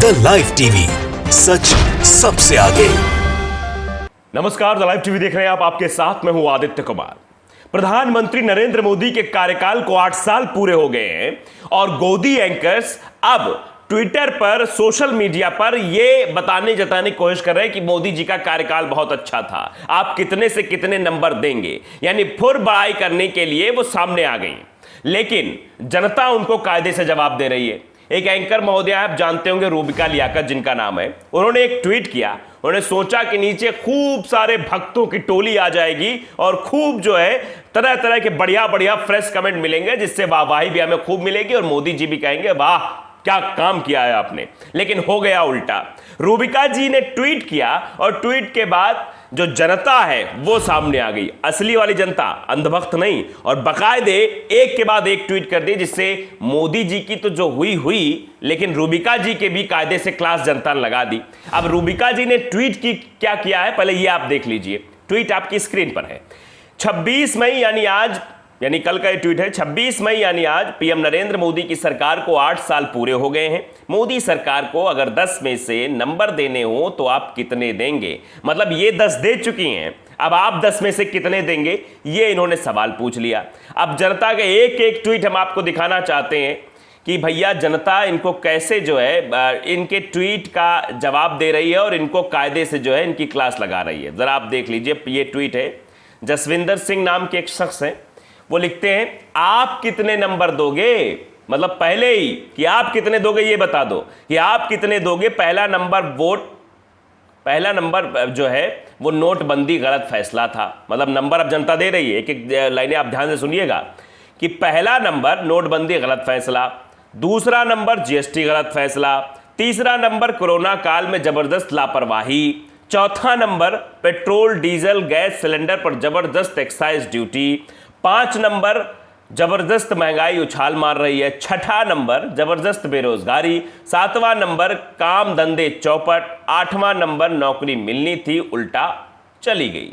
The live TV, सच सबसे आगे। नमस्कार, द लाइव टीवी देख रहे हैं आप। आपके साथ मैं हूं आदित्य कुमार। प्रधानमंत्री नरेंद्र मोदी के कार्यकाल को 8 साल पूरे हो गए हैं और गोदी एंकर्स अब ट्विटर पर, सोशल मीडिया पर यह जताने की कोशिश कर रहे हैं कि मोदी जी का कार्यकाल बहुत अच्छा था, आप कितने से कितने नंबर देंगे, यानी फुर बड़ाई करने के लिए वो सामने आ गई। लेकिन जनता उनको कायदे से जवाब दे रही है। एक एंकर महोदय आप जानते होंगे, रूबिका लियाकत जिनका नाम है, उन्होंने एक ट्वीट किया। उन्होंने सोचा कि नीचे खूब सारे भक्तों की टोली आ जाएगी और खूब जो है तरह तरह के बढ़िया बढ़िया फ्रेश कमेंट मिलेंगे, जिससे वाहवाही भी हमें खूब मिलेगी और मोदी जी भी कहेंगे वाह क्या काम किया है आपने। लेकिन हो गया उल्टा। रूबिका जी ने ट्वीट किया और ट्वीट के बाद जो जनता है वो सामने आ गई, असली वाली जनता, अंधभक्त नहीं, और बकायदे एक के बाद एक ट्वीट कर दिए, जिससे मोदी जी की तो जो हुई लेकिन रूबिका जी के भी कायदे से क्लास जनता ने लगा दी। अब रूबिका जी ने ट्वीट की क्या किया है, पहले ये आप देख लीजिए। ट्वीट आपकी स्क्रीन पर है। 26 मई यानी आज, यानी कल का ये ट्वीट है। 26 मई यानी आज पीएम नरेंद्र मोदी की सरकार को 8 साल पूरे हो गए हैं। मोदी सरकार को अगर 10 में से नंबर देने हो तो आप कितने देंगे? मतलब ये 10 दे चुकी हैं, अब आप 10 में से कितने देंगे, ये इन्होंने सवाल पूछ लिया। अब जनता के एक एक ट्वीट हम आपको दिखाना चाहते हैं कि भैया जनता इनको कैसे जो है इनके ट्वीट का जवाब दे रही है और इनको कायदे से जो है इनकी क्लास लगा रही है। जरा आप देख लीजिए, ये ट्वीट है, जसविंदर सिंह नाम के एक शख्स हैं, वो लिखते हैं आप कितने नंबर दोगे, मतलब पहले ही कि आप कितने दोगे ये बता दो कि आप कितने दोगे। पहला नंबर जो है वो नोटबंदी गलत फैसला था। मतलब नंबर अब जनता दे रही है, एक एक लाइनें आप ध्यान से सुनिएगा कि पहला नंबर नोटबंदी गलत फैसला, दूसरा नंबर जीएसटी गलत फैसला, तीसरा नंबर कोरोना काल में जबरदस्त लापरवाही, चौथा number petrol diesel gas cylinder पर जबरदस्त एक्साइज ड्यूटी, 5 नंबर जबरदस्त महंगाई उछाल मार रही है, छठा नंबर जबरदस्त बेरोजगारी, 7वां नंबर काम धंधे चौपट, 8वां नंबर नौकरी मिलनी थी उल्टा चली गई।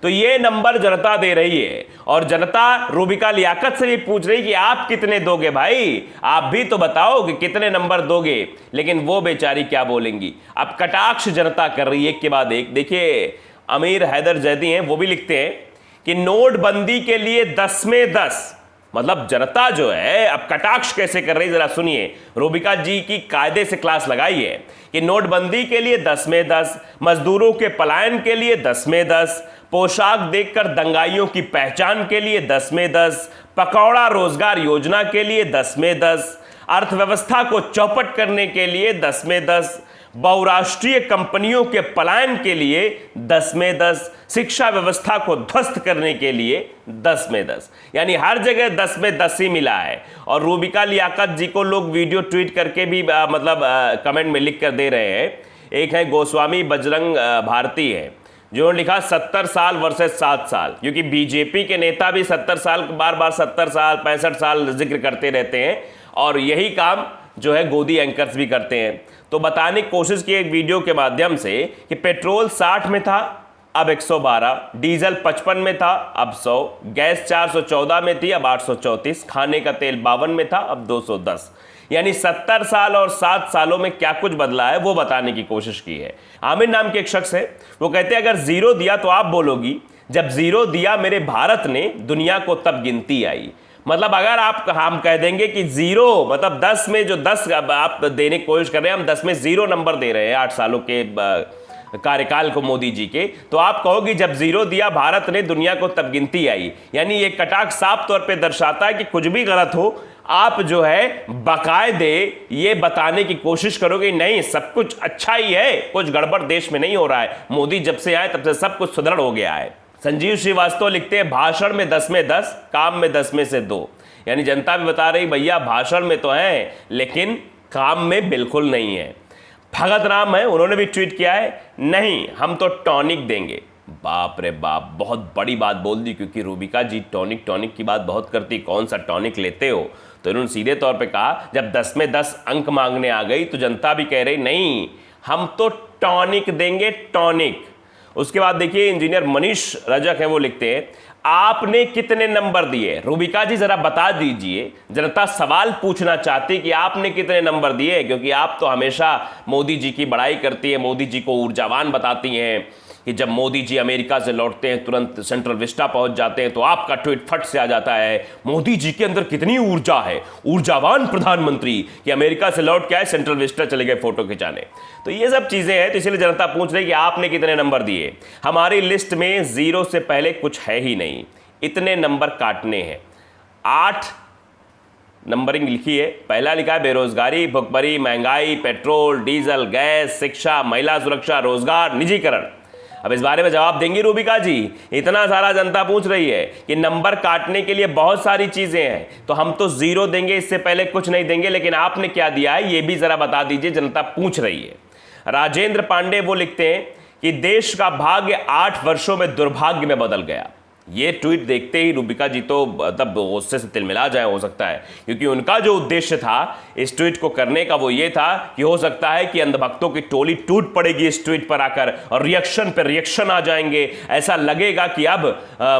तो ये नंबर जनता दे रही है और जनता रूबिका लियाकत से भी पूछ रही कि आप कितने दोगे भाई, आप भी तो बताओ कि कितने नंबर दोगे। लेकिन वो बेचारी क्या बोलेंगी। अब कटाक्ष जनता कर रही है एक के बाद एक। देखिए, अमीर हैदर जैदी हैं, वो भी लिखते हैं कि नोटबंदी के लिए 10 में 10, मतलब जनता जो है अब कटाक्ष कैसे कर रही है, जरा सुनिए। रूबिका जी की कायदे से क्लास लगाई है कि नोटबंदी के लिए 10 में 10, मजदूरों के पलायन के लिए 10 में 10, पोशाक देखकर दंगाइयों की पहचान के लिए 10 में 10, पकौड़ा रोजगार योजना के लिए 10 में 10, अर्थव्यवस्था को चौपट करने के लिए 10 में 10, बहुराष्ट्रीय कंपनियों के पलायन के लिए 10 में 10, शिक्षा व्यवस्था को ध्वस्त करने के लिए 10 में 10, यानी हर जगह 10 में 10 ही मिला है। और रूबिका लियाकत जी को लोग वीडियो ट्वीट करके भी कमेंट में लिख कर दे रहे हैं। एक है गोस्वामी बजरंग भारती है, जिन्होंने लिखा 70 साल वर्सेस 7 साल, क्योंकि बीजेपी के नेता भी 70 साल बार बार 70 साल 65 साल जिक्र करते रहते हैं और यही काम जो है गोदी एंकर्स भी करते हैं। तो बताने की कोशिश की एक वीडियो के माध्यम से कि पेट्रोल 60 में था अब 112, डीजल 55 में था अब 100, गैस 414 में थी अब 834, खाने का तेल 52 में था अब 210, यानी 70 साल और 7 सालों में क्या कुछ बदला है वो बताने की कोशिश की है। आमिर नाम के एक शख्स है, वो कहते हैं अगर जीरो दिया तो आप बोलोगी जब जीरो दिया मेरे भारत ने दुनिया को तब गिनती आई। मतलब अगर हम कह देंगे कि जीरो, मतलब 10 में जो 10 आप देने की कोशिश कर रहे हैं, हम 10 में 0 नंबर दे रहे हैं 8 सालों के कार्यकाल को मोदी जी के, तो आप कहोगे जब जीरो दिया भारत ने दुनिया को तब गिनती आई। यानी ये कटाक्ष साफ तौर पे दर्शाता है कि कुछ भी गलत हो आप जो है बाकायदे ये बताने की कोशिश करोगे नहीं सब कुछ अच्छा ही है, कुछ गड़बड़ देश में नहीं हो रहा है, मोदी जब से आए तब से सब कुछ सुदृढ़ हो गया है। संजीव श्रीवास्तव लिखते हैं भाषण में 10 में 10, काम में 10 में से 2, यानी जनता भी बता रही भैया भाषण में तो है लेकिन काम में बिल्कुल नहीं है। भगत राम है, उन्होंने भी ट्वीट किया है, नहीं हम तो टॉनिक देंगे। बाप रे बाप, बहुत बड़ी बात बोल दी, क्योंकि रूबिका जी टॉनिक की बात बहुत करती, कौन सा टॉनिक लेते हो। तो इन्होंने सीधे तौर पे कहा जब 10 में 10 अंक मांगने आ गई तो जनता भी कह रही नहीं हम तो टॉनिक देंगे, टॉनिक। उसके बाद देखिए इंजीनियर मनीष रजक है, वो लिखते हैं आपने कितने नंबर दिए। रूबिका जी जरा बता दीजिए, जनता सवाल पूछना चाहती कि आपने कितने नंबर दिए, क्योंकि आप तो हमेशा मोदी जी की बड़ाई करती है, मोदी जी को ऊर्जावान बताती हैं कि जब मोदी जी अमेरिका से लौटते हैं तुरंत सेंट्रल विस्टा पहुंच जाते हैं, तो आपका ट्वीट फट से आ जाता है मोदी जी के अंदर कितनी ऊर्जा है, ऊर्जावान प्रधानमंत्री कि अमेरिका से लौट के आए सेंट्रल विस्टा चले गए फोटो खिंचाने। तो ये सब चीजें हैं, तो इसलिए जनता पूछ रही कि आपने कितने नंबर दिए। हमारी लिस्ट में 0 से पहले कुछ है ही नहीं, इतने नंबर काटने हैं। 8 नंबरिंग लिखी है। पहला लिखा है बेरोजगारी, भुखमरी, महंगाई, पेट्रोल डीजल, गैस, शिक्षा, महिला सुरक्षा, रोजगार, निजीकरण। अब इस बारे में जवाब देंगी रूबिका जी? इतना सारा जनता पूछ रही है कि नंबर काटने के लिए बहुत सारी चीजें हैं, तो हम तो 0 देंगे, इससे पहले कुछ नहीं देंगे, लेकिन आपने क्या दिया है ये भी जरा बता दीजिए, जनता पूछ रही है। राजेंद्र पांडे वो लिखते हैं कि देश का भाग्य 8 वर्षों में दुर्भाग्य में बदल गया। ये ट्वीट देखते ही रूबिका जी तो तब गुस्से से तिलमिला जाए, हो सकता है, क्योंकि उनका जो उद्देश्य था इस ट्वीट को करने का वो ये था कि हो सकता है कि अंधभक्तों की टोली टूट पड़ेगी इस ट्वीट पर आकर और रिएक्शन पर रिएक्शन आ जाएंगे, ऐसा लगेगा कि अब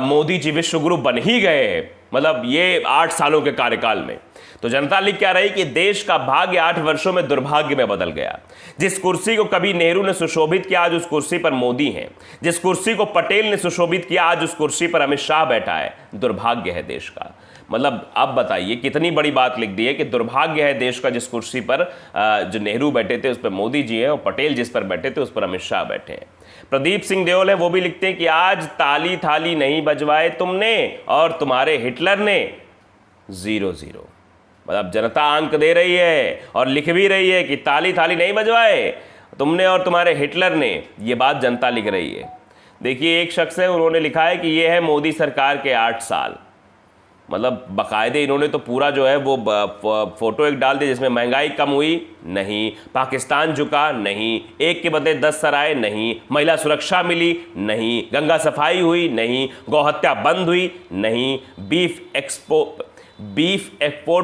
मोदी जी विश्वगुरु बन ही गए हैं, मतलब ये 8 सालों के कार्यकाल में। तो जनता लिख क्या रही कि देश का भाग्य 8 वर्षों में दुर्भाग्य में बदल गया। जिस कुर्सी को कभी नेहरू ने सुशोभित किया आज उस कुर्सी पर मोदी हैं, जिस कुर्सी को पटेल ने सुशोभित किया आज उस कुर्सी पर अमित शाह बैठा है। दुर्भाग्य है देश का, मतलब अब बताइए कितनी बड़ी बात लिख दी है कि दुर्भाग्य है देश का, जिस कुर्सी पर जो नेहरू बैठे थे उस पर मोदी जी हैं और पटेल जिस पर बैठे थे उस पर अमित शाह बैठे हैं। प्रदीप सिंह देओल है, वो भी लिखते हैं कि आज ताली थाली नहीं बजवाए तुमने और तुम्हारे हिटलर ने 0-0। मतलब जनता अंक दे रही है और लिख भी रही है कि ताली थाली नहीं बजवाए तुमने और तुम्हारे हिटलर ने, ये बात जनता लिख रही है। देखिए एक शख्स है, उन्होंने लिखा है कि ये है मोदी सरकार के 8 साल। मतलब बाकायदे इन्होंने तो पूरा जो है वो फोटो एक डाल दी जिसमें महंगाई कम हुई नहीं, पाकिस्तान झुका नहीं, एक के बदले 10 सराय नहीं, महिला सुरक्षा मिली नहीं, गंगा सफाई हुई नहीं, गौहत्या बंद हुई नहीं, बीफ एक्सपोर्ट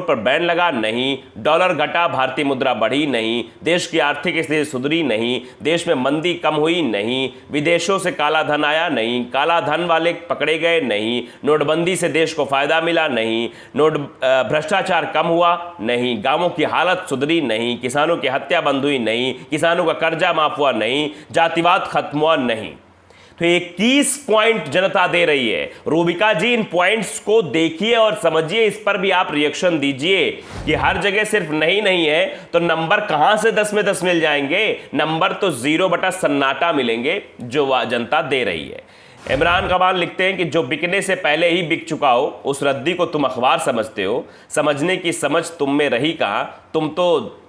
पर बैन लगा नहीं, डॉलर घटा भारतीय मुद्रा बढ़ी नहीं, देश की आर्थिक स्थिति सुधरी नहीं, देश में मंदी कम हुई नहीं, विदेशों से काला धन आया नहीं, काला धन वाले पकड़े गए नहीं, नोटबंदी से देश को फायदा मिला नहीं, भ्रष्टाचार कम हुआ नहीं, गांवों की हालत सुधरी नहीं, किसानों की हत्या बंद हुई नहीं, किसानों का कर्जा माफ हुआ नहीं, जातिवाद खत्म हुआ नहीं। तो 21 पॉइंट जनता दे रही है। रूबिका जी इन पॉइंट्स को देखिए और समझिए, इस पर भी आप रिएक्शन दीजिए कि हर जगह सिर्फ नहीं है तो नंबर कहां से 10 में 10 मिल जाएंगे। नंबर तो 0 बटा सन्नाटा मिलेंगे जो जनता दे रही है। इमरान कमाल लिखते हैं कि जो बिकने से पहले ही बिक चुका हो उस रद्दी को तुम अखबार समझते हो, समझने की समझ तुम में रही कहां, तुम तो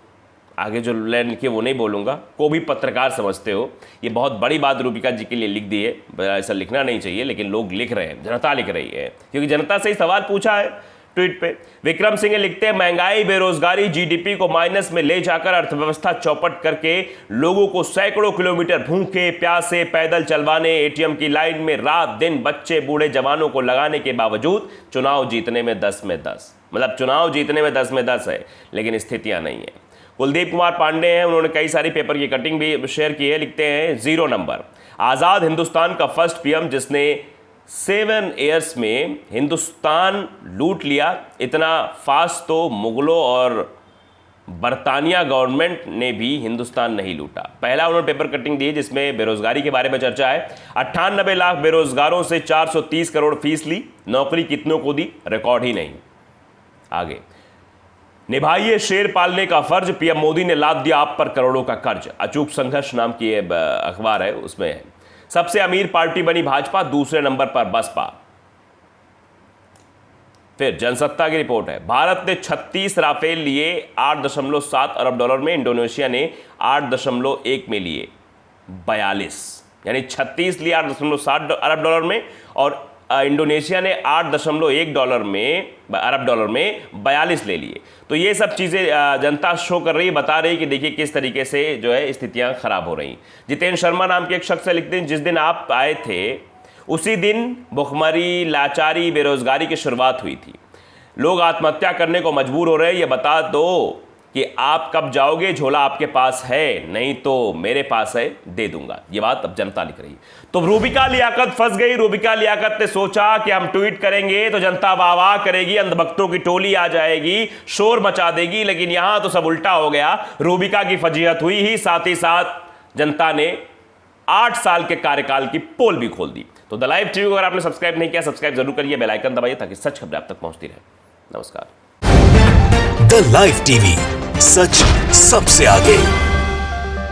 आगे जो लाइन लिखी है वो नहीं बोलूँगा, को भी पत्रकार समझते हो। ये बहुत बड़ी बात रूबिका जी के लिए लिख दी है, ऐसा लिखना नहीं चाहिए, लेकिन लोग लिख रहे हैं, जनता लिख रही है, क्योंकि जनता से ही सवाल पूछा है ट्वीट पे। विक्रम सिंह लिखते हैं महंगाई बेरोजगारी जीडीपी को माइनस में ले जाकर अर्थव्यवस्था चौपट करके लोगों को सैकड़ों किलोमीटर भूखे प्यासे पैदल चलवाने, एटीएम की लाइन में रात दिन बच्चे बूढ़े जवानों को लगाने के बावजूद चुनाव जीतने में 10 में 10, मतलब चुनाव जीतने में 10 में 10 है, लेकिन स्थितियां नहीं है। कुलदीप कुमार पांडे हैं, उन्होंने कई सारी पेपर की कटिंग भी शेयर की है, लिखते हैं 0 नंबर। आज़ाद हिंदुस्तान का फर्स्ट पीएम जिसने 7 ईयर्स में हिंदुस्तान लूट लिया, इतना फास्ट तो मुगलों और बरतानिया गवर्नमेंट ने भी हिंदुस्तान नहीं लूटा। पहला उन्होंने पेपर कटिंग दी है जिसमें बेरोजगारी के बारे में चर्चा है। 98 लाख बेरोजगारों से 430 करोड़ फीस ली, नौकरी कितनों को दी, रिकॉर्ड ही नहीं। आगे, निभाइए शेर पालने का फर्ज, पीएम मोदी ने लाद दिया आप पर करोड़ों का कर्ज। अचूक संघर्ष नाम की अखबार है, उसमें है। सबसे अमीर पार्टी बनी भाजपा, दूसरे नंबर पर बसपा। फिर जनसत्ता की रिपोर्ट है, भारत ने 36 राफेल लिए 8.7 अरब डॉलर में, इंडोनेशिया ने 8.1 में लिए 42, यानी 36 लिए 8.7 अरब डॉलर में और इंडोनेशिया ने 8.1 अरब डॉलर में 42 ले लिए। तो ये सब चीज़ें जनता शो कर रही है, बता रही है कि देखिए किस तरीके से जो है स्थितियां खराब हो रही। जितेंद्र शर्मा नाम के एक शख्स लिखते हैं जिस दिन आप आए थे उसी दिन भुखमरी लाचारी बेरोजगारी की शुरुआत हुई थी, लोग आत्महत्या करने को मजबूर हो रहे हैं, ये बता दो कि आप कब जाओगे, झोला आपके पास है, नहीं तो मेरे पास है, दे दूंगा। ये बात अब जनता लिख रही है। तो रूबिका लियाकत फंस गई। रूबिका लियाकत ने सोचा कि हम ट्वीट करेंगे तो जनता वाह वाह करेगी, अंधभक्तों की टोली आ जाएगी, शोर मचा देगी, लेकिन यहां तो सब उल्टा हो गया। रूबिका की फजीहत हुई ही, साथ ही साथ जनता ने 8 साल के कार्यकाल की पोल भी खोल दी। तो द लाइव टीवी को अगर आपने सब्सक्राइब नहीं किया, सब्सक्राइब जरूर करिए, बेल आइकन दबाइए ताकि सच खबरें आप तक पहुंचती रहे। नमस्कार। द लाइव टीवी, सच सबसे आगे।